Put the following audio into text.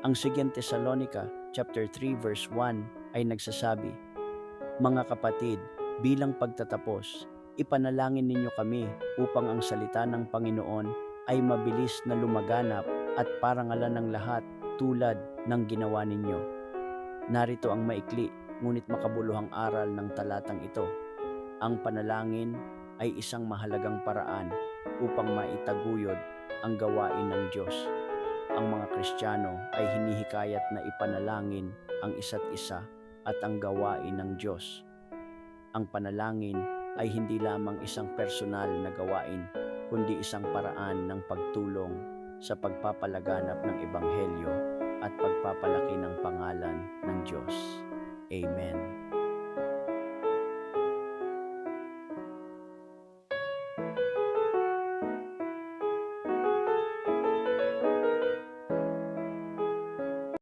Ang 2 Tesalonica chapter 3 verse 1 ay nagsasabi, "Mga kapatid, bilang pagtatapos, ipanalangin ninyo kami upang ang salita ng Panginoon ay mabilis na lumaganap at parangalan ng lahat tulad ng ginawa ninyo." Narito ang maikli ngunit makabuluhang aral ng talatang ito. Ang panalangin ay isang mahalagang paraan upang maitaguyod ang gawain ng Diyos. Ang mga Kristiyano ay hinihikayat na ipanalangin ang isa't isa at ang gawain ng Diyos. Ang panalangin ay hindi lamang isang personal na gawain, kundi isang paraan ng pagtulong sa pagpapalaganap ng Ebanghelyo at pagpapalaki ng pangalan ng Diyos. Amen.